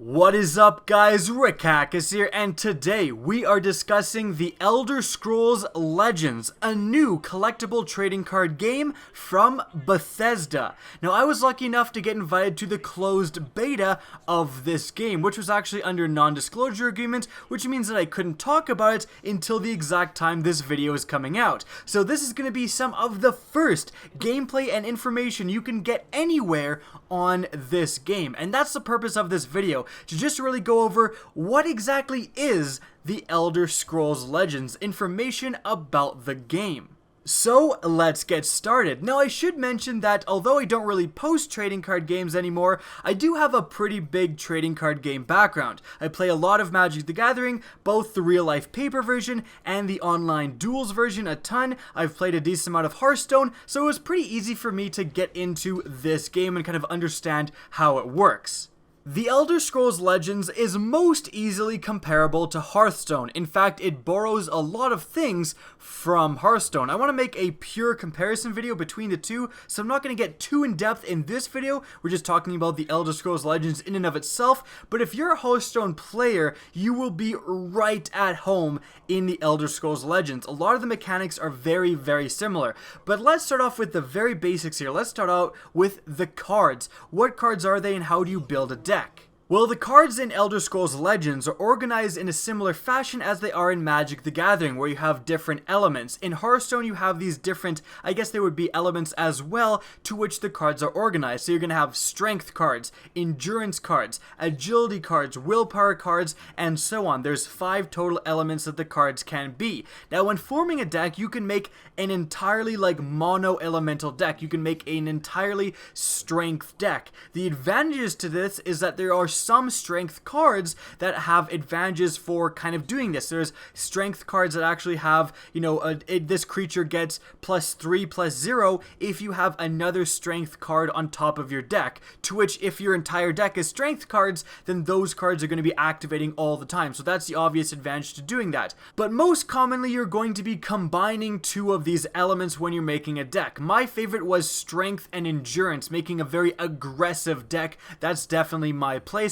What is up, guys? Rick Hackus here, and today we are discussing The Elder Scrolls Legends, a new collectible trading card game from Bethesda. Now, I was lucky enough to get invited to the closed beta of this game, which was actually under non-disclosure agreement, which means that I couldn't talk about it until the exact time this video is coming out. So this is going to be some of the first gameplay and information you can get anywhere on this game, and that's the purpose of this video, to just really go over what exactly is The Elder Scrolls Legends, information about the game. So let's get started. Now, I should mention that although I don't really post trading card games anymore, I do have a pretty big trading card game background. I play a lot of Magic the Gathering, both the real-life paper version and the online duels version a ton. I've played a decent amount of Hearthstone, so it was pretty easy for me to get into this game and kind of understand how it works. The Elder Scrolls Legends is most easily comparable to Hearthstone. In fact, it borrows a lot of things from Hearthstone. I want to make a pure comparison video between the two, so I'm not going to get too in-depth in this video. We're just talking about the Elder Scrolls Legends in and of itself, but if you're a Hearthstone player, you will be right at home in the Elder Scrolls Legends. A lot of the mechanics are very, very similar, but let's start off with the very basics here. Let's start out with the cards. What cards are they and how do you build a deck? Well, the cards in Elder Scrolls Legends are organized in a similar fashion as they are in Magic the Gathering, where you have different elements. In Hearthstone, you have these different, I guess they would be elements as well, to which the cards are organized. So you're going to have strength cards, endurance cards, agility cards, willpower cards, and so on. There's 5 total elements that the cards can be. Now, when forming a deck, you can make an entirely mono-elemental deck. You can make an entirely strength deck. The advantages to this is that there are some strength cards that have advantages for kind of doing this. There's strength cards that actually have, this creature gets +3/+0 if you have another strength card on top of your deck, to which if your entire deck is strength cards, then those cards are going to be activating all the time. So that's the obvious advantage to doing that. But most commonly, you're going to be combining 2 of these elements when you're making a deck. My favorite was strength and endurance, making a very aggressive deck. That's definitely my playstyle.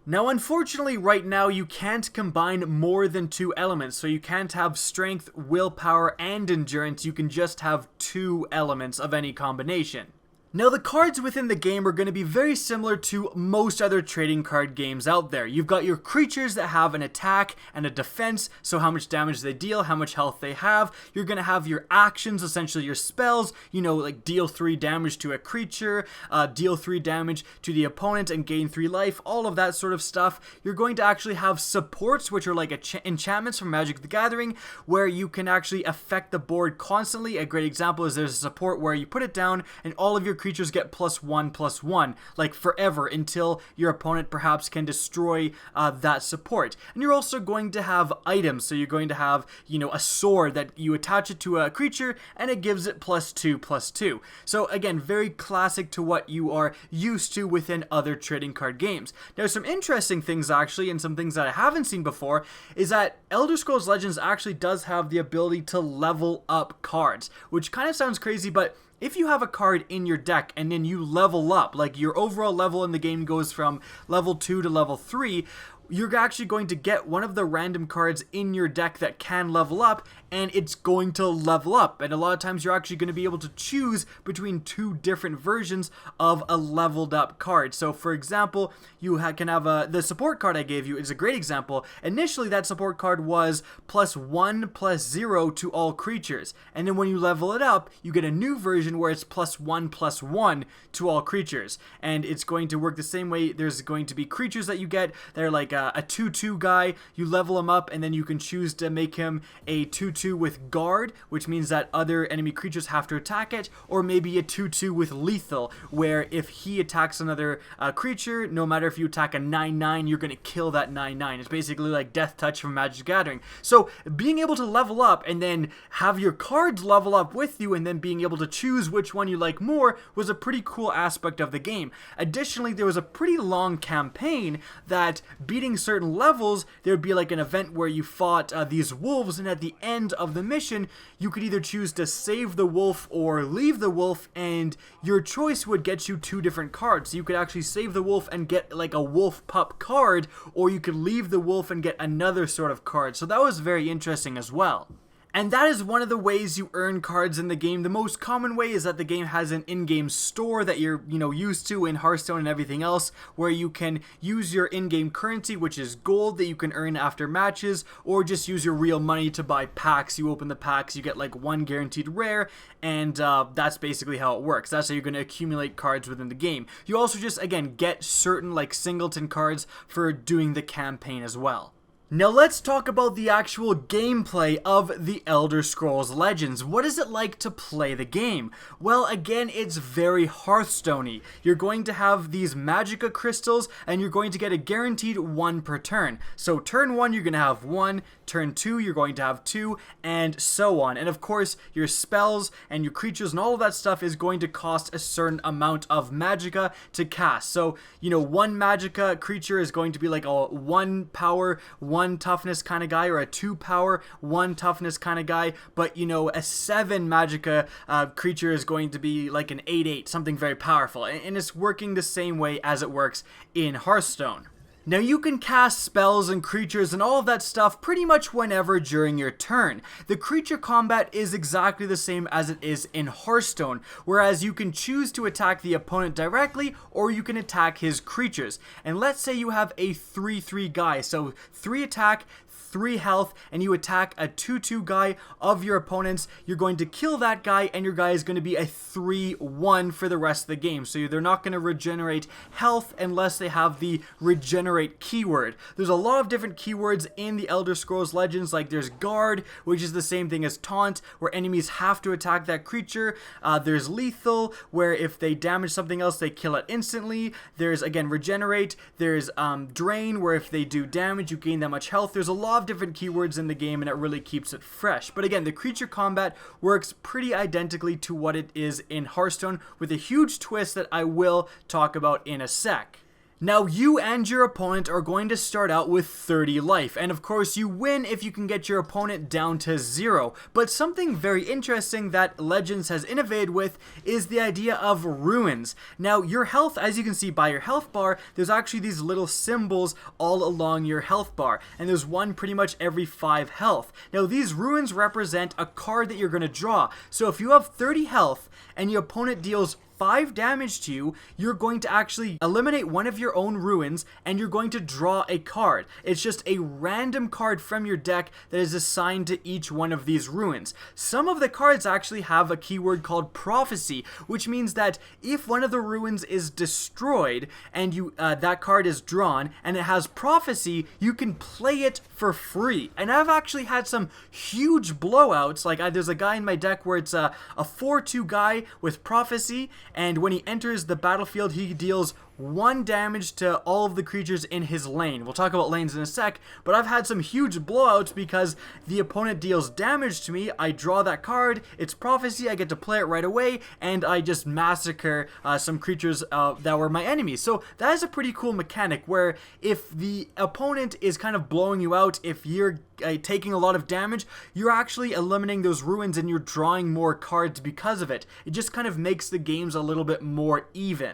Now, unfortunately, right now, you can't combine more than 2 elements, so you can't have strength, willpower, and endurance. You can just have 2 elements of any combination. Now, the cards within the game are going to be very similar to most other trading card games out there. You've got your creatures that have an attack and a defense, so how much damage they deal, how much health they have. You're going to have your actions, essentially your spells, like deal 3 damage to a creature, deal 3 damage to the opponent and gain 3 life, all of that sort of stuff. You're going to actually have supports, which are like enchantments from Magic the Gathering, where you can actually affect the board constantly. A great example is there's a support where you put it down and all of your creatures get +1/+1, like forever, until your opponent perhaps can destroy that support. And you're also going to have items, so you're going to have, a sword that you attach it to a creature and it gives it +2/+2. So again, very classic to what you are used to within other trading card games. Now, some interesting things actually, and some things that I haven't seen before, is that Elder Scrolls Legends actually does have the ability to level up cards, which kind of sounds crazy, but if you have a card in your deck and then you level up, like your overall level in the game goes from level 2 to level 3, you're actually going to get one of the random cards in your deck that can level up, and it's going to level up. And a lot of times you're actually going to be able to choose between 2 different versions of a leveled up card. So for example, you can have the support card I gave you is a great example. Initially, that support card was +1/+0 to all creatures. And then when you level it up, you get a new version where it's +1/+1 to all creatures. And it's going to work the same way. There's going to be creatures that you get that are like a 2/2 guy. You level him up and then you can choose to make him a 2/2 with guard, which means that other enemy creatures have to attack it, or maybe a 2/2 with lethal, where if he attacks another creature, no matter if you attack a 9/9, you're going to kill that 9/9. It's basically like Death Touch from Magic the Gathering. So being able to level up and then have your cards level up with you and then being able to choose which one you like more was a pretty cool aspect of the game. Additionally, there was a pretty long campaign that beating beating certain levels, there would be like an event where you fought these wolves, and at the end of the mission, you could either choose to save the wolf or leave the wolf, and your choice would get you 2 different cards. So you could actually save the wolf and get like a wolf pup card, or you could leave the wolf and get another sort of card. So that was very interesting as well. And that is one of the ways you earn cards in the game. The most common way is that the game has an in-game store that you're, used to in Hearthstone and everything else, where you can use your in-game currency, which is gold that you can earn after matches, or just use your real money to buy packs. You open the packs, you get like 1 guaranteed rare, and that's basically how it works. That's how you're going to accumulate cards within the game. You also just, again, get certain like singleton cards for doing the campaign as well. Now let's talk about the actual gameplay of The Elder Scrolls Legends. What is it like to play the game? Well, again, it's very Hearthstone-y. You're going to have these Magicka crystals, and you're going to get a guaranteed 1 per turn. So turn 1, you're going to have 1, turn 2, you're going to have 2, and so on. And of course, your spells and your creatures and all of that stuff is going to cost a certain amount of Magicka to cast. So, 1 Magicka creature is going to be like a 1 power, 1 toughness kind of guy, or a 2 power, 1 toughness kind of guy, but a 7 Magicka creature is going to be like an 8/8, something very powerful, and it's working the same way as it works in Hearthstone. Now you can cast spells and creatures and all of that stuff pretty much whenever during your turn. The creature combat is exactly the same as it is in Hearthstone, whereas you can choose to attack the opponent directly or you can attack his creatures. And let's say you have a 3/3 guy, so 3 attack, 3 health, and you attack a 2/2 guy of your opponent's. You're going to kill that guy, and your guy is going to be a 3/1 for the rest of the game. So they're not going to regenerate health unless they have the regenerate keyword. There's a lot of different keywords in the Elder Scrolls Legends, like there's guard, which is the same thing as taunt, where enemies have to attack that creature. There's lethal, where if they damage something else, they kill it instantly. There's, again, regenerate. There's drain, where if they do damage, you gain that much health. There's a lot of different keywords in the game, and it really keeps it fresh. But again, the creature combat works pretty identically to what it is in Hearthstone, with a huge twist that I will talk about in a sec. Now, you and your opponent are going to start out with 30 life, and of course you win if you can get your opponent down to 0. But something very interesting that Legends has innovated with is the idea of ruins. Now, your health, as you can see by your health bar, there's actually these little symbols all along your health bar, and there's one pretty much every 5 health. Now, these ruins represent a card that you're going to draw. So if you have 30 health and your opponent deals 5 damage to you, you're going to actually eliminate one of your own ruins, and you're going to draw a card. It's just a random card from your deck that is assigned to each one of these ruins. Some of the cards actually have a keyword called prophecy, which means that if one of the ruins is destroyed and that card is drawn and it has prophecy, you can play it for free. And I've actually had some huge blowouts. Like there's a guy in my deck where it's a 4/2 guy with prophecy, and when he enters the battlefield, he deals 1 damage to all of the creatures in his lane. We'll talk about lanes in a sec, but I've had some huge blowouts because the opponent deals damage to me, I draw that card, it's prophecy, I get to play it right away, and I just massacre some creatures that were my enemies. So that is a pretty cool mechanic, where if the opponent is kind of blowing you out, if you're taking a lot of damage, you're actually eliminating those ruins and you're drawing more cards because of it. It just kind of makes the games a little bit more even.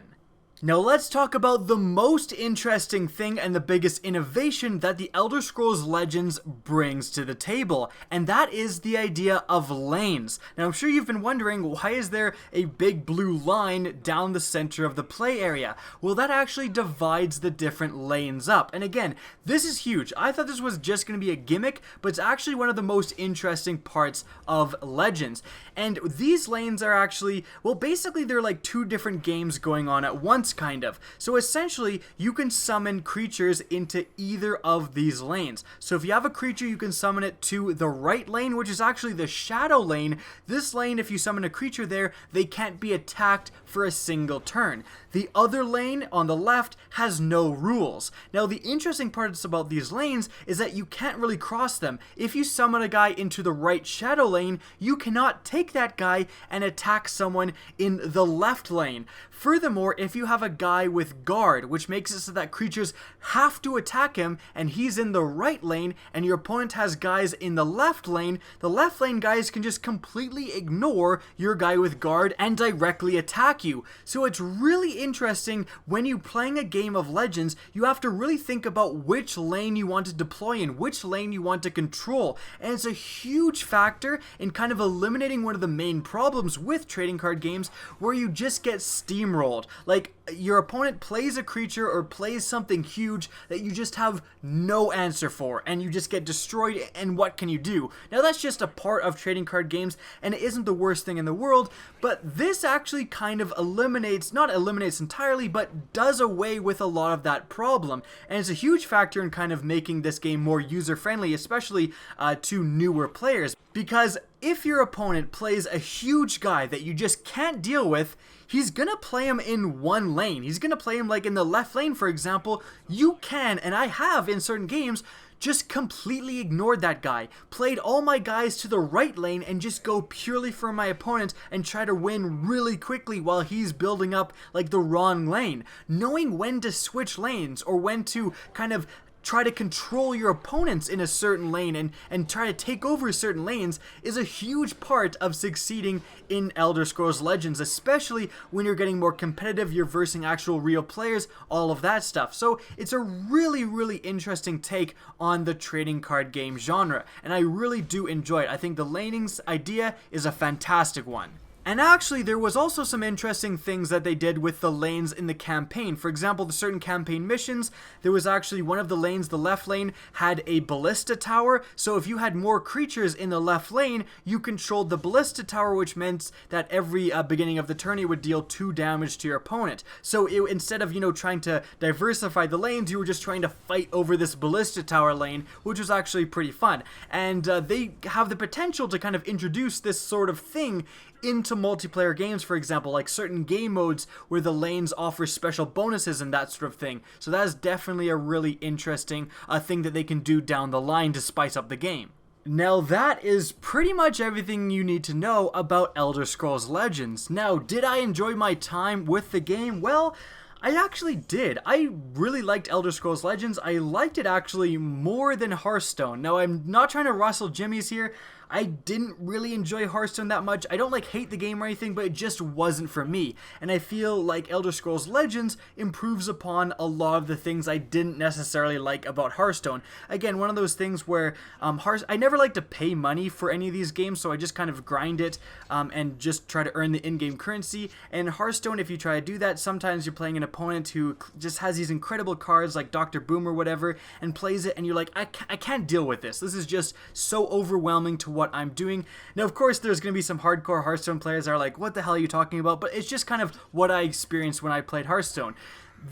Now let's talk about the most interesting thing and the biggest innovation that the Elder Scrolls Legends brings to the table, and that is the idea of lanes. Now I'm sure you've been wondering, why is there a big blue line down the center of the play area? Well, that actually divides the different lanes up, and again, this is huge. I thought this was just going to be a gimmick, but it's actually one of the most interesting parts of Legends. And these lanes are actually, well, basically they're like 2 different games going on at once, kind of. So essentially, you can summon creatures into either of these lanes. So if you have a creature, you can summon it to the right lane, which is actually the shadow lane. This lane, if you summon a creature there, they can't be attacked for a single turn. The other lane on the left has no rules. Now, the interesting part about these lanes is that you can't really cross them. If you summon a guy into the right shadow lane, you cannot take that guy and attack someone in the left lane. Furthermore, if you have a guy with guard, which makes it so that creatures have to attack him and he's in the right lane, and your opponent has guys in the left lane guys can just completely ignore your guy with guard and directly attack you. So it's really interesting when you're playing a game of Legends, you have to really think about which lane you want to deploy in, which lane you want to control, and it's a huge factor in kind of eliminating one of the main problems with trading card games where you just get steamrolled. Like, your opponent plays a creature or plays something huge that you just have no answer for, and you just get destroyed, and what can you do? Now, that's just a part of trading card games, and it isn't the worst thing in the world, but this actually kind of not eliminates entirely, but does away with a lot of that problem, and it's a huge factor in kind of making this game more user-friendly, especially to newer players, because if your opponent plays a huge guy that you just can't deal with, he's gonna play him in one lane. He's gonna play him like in the left lane, for example. You can, and I have in certain games, just completely ignored that guy, played all my guys to the right lane and just go purely for my opponent and try to win really quickly while he's building up like the wrong lane. Knowing when to switch lanes or when to kind of try to control your opponents in a certain lane and try to take over certain lanes is a huge part of succeeding in Elder Scrolls Legends, especially when you're getting more competitive, you're versing actual real players, all of that stuff. So it's a really, really interesting take on the trading card game genre, and I really do enjoy it. I think the lanings idea is a fantastic one. And actually, there was also some interesting things that they did with the lanes in the campaign. For example, the certain campaign missions, there was actually one of the lanes, the left lane, had a ballista tower. So if you had more creatures in the left lane, you controlled the ballista tower, which meant that every beginning of the turn, it would deal 2 damage to your opponent. So instead of, trying to diversify the lanes, you were just trying to fight over this ballista tower lane, which was actually pretty fun. And they have the potential to kind of introduce this sort of thing into multiplayer games, for example, like certain game modes where the lanes offer special bonuses and that sort of thing. So that is definitely a really interesting thing that they can do down the line to spice up the game. Now that is pretty much everything you need to know about Elder Scrolls Legends. Now, did I enjoy my time with the game? Well, I actually did. I really liked Elder Scrolls Legends. I liked it actually more than Hearthstone. Now, I'm not trying to rustle jimmies here. I didn't really enjoy Hearthstone that much. I don't hate the game or anything, but it just wasn't for me. And I feel like Elder Scrolls Legends improves upon a lot of the things I didn't necessarily like about Hearthstone. Again, one of those things where I never like to pay money for any of these games, so I just kind of grind it and just try to earn the in-game currency. And Hearthstone, if you try to do that, sometimes you're playing an opponent who just has these incredible cards like Dr. Boom or whatever, and plays it, and you're like, I can't deal with this. This is just so overwhelming to what I'm doing. Now, of course, there's going to be some hardcore Hearthstone players that are like, what the hell are you talking about? But it's just kind of what I experienced when I played Hearthstone.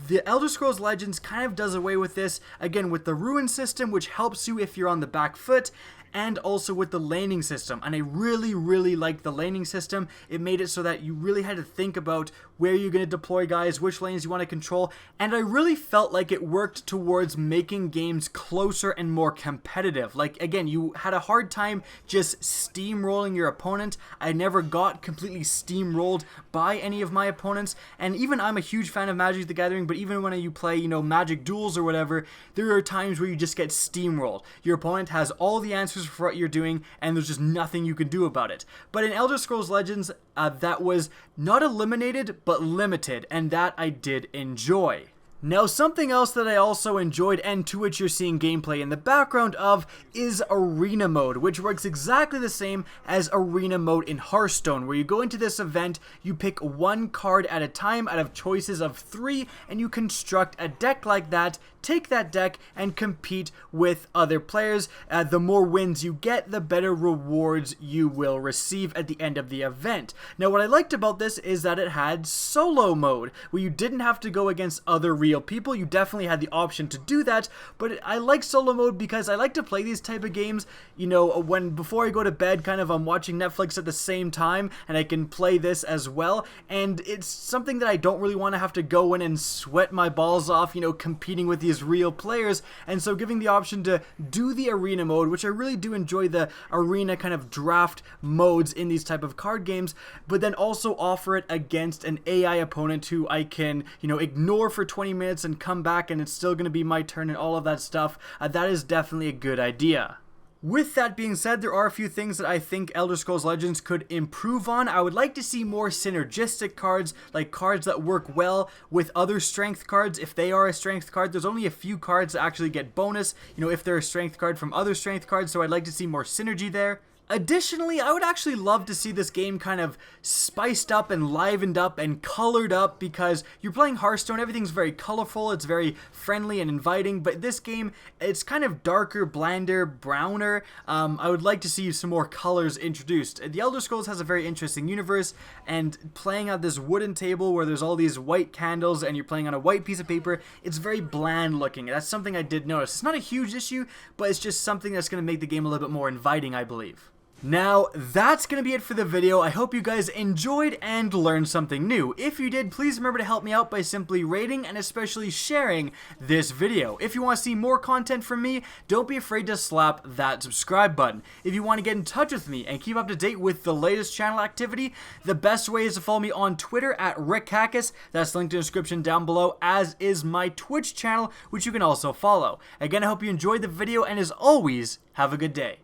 The Elder Scrolls Legends kind of does away with this, again, with the ruin system, which helps you if you're on the back foot, and also with the laning system. And I really, really liked the laning system. It made it so that you really had to think about where you're going to deploy guys, which lanes you want to control, and I really felt like it worked towards making games closer and more competitive. Like, again, you had a hard time just steamrolling your opponent. I never got completely steamrolled by any of my opponents, and even I'm a huge fan of Magic the Gathering, but even when you play, Magic Duels or whatever, there are times where you just get steamrolled. Your opponent has all the answers for what you're doing, and there's just nothing you can do about it. But in Elder Scrolls Legends, that was not eliminated, but limited, and that I did enjoy. Now, something else that I also enjoyed, and to which you're seeing gameplay in the background of, is Arena Mode, which works exactly the same as Arena Mode in Hearthstone, where you go into this event, you pick 1 card at a time out of choices of 3, and you construct a deck like that, take that deck, and compete with other players. The more wins you get, the better rewards you will receive at the end of the event. Now, what I liked about this is that it had Solo Mode, where you didn't have to go against other real real people, you definitely had the option to do that. But I like solo mode because I like to play these type of games, you know, when before I go to bed, kind of I'm watching Netflix at the same time, and I can play this as well. And it's something that I don't really want to have to go in and sweat my balls off, you know, competing with these real players. And so giving the option to do the arena mode, which I really do enjoy the arena kind of draft modes in these type of card games, but then also offer it against an AI opponent who I can, you know, ignore for 20 minutes and come back and it's still going to be my turn and all of that stuff. That is definitely a good idea. With that being said, there are a few things that I think Elder Scrolls Legends could improve on. I would like to see more synergistic cards, like cards that work well with other strength cards. If they are a strength card, there's only a few cards that actually get bonus, you know, if they're a strength card from other strength cards, so I'd like to see more synergy there. Additionally, I would actually love to see this game kind of spiced up and livened up and colored up, because you're playing Hearthstone, everything's very colorful, it's very friendly and inviting, but this game, it's kind of darker, blander, browner. I would like to see some more colors introduced. The Elder Scrolls has a very interesting universe, and playing on this wooden table where there's all these white candles and you're playing on a white piece of paper, it's very bland looking. That's something I did notice. It's not a huge issue, but it's just something that's going to make the game a little bit more inviting, I believe. Now, that's going to be it for the video. I hope you guys enjoyed and learned something new. If you did, please remember to help me out by simply rating and especially sharing this video. If you want to see more content from me, don't be afraid to slap that subscribe button. If you want to get in touch with me and keep up to date with the latest channel activity, the best way is to follow me on Twitter at rickhackis. That's linked in the description down below, as is my Twitch channel, which you can also follow. Again, I hope you enjoyed the video, and as always, have a good day.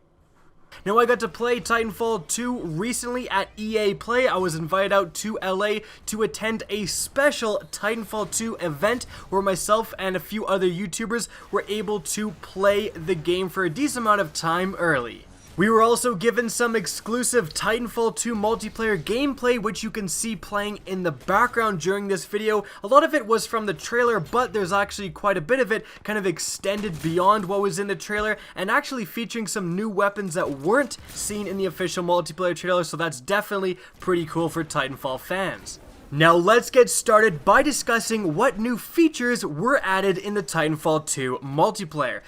Now, I got to play Titanfall 2 recently at EA Play. I was invited out to LA to attend a special Titanfall 2 event where myself and a few other YouTubers were able to play the game for a decent amount of time early. We were also given some exclusive Titanfall 2 multiplayer gameplay, which you can see playing in the background during this video. A lot of it was from the trailer, but there's actually quite a bit of it kind of extended beyond what was in the trailer, and actually featuring some new weapons that weren't seen in the official multiplayer trailer, so that's definitely pretty cool for Titanfall fans. Now let's get started by discussing what new features were added in the Titanfall 2 multiplayer.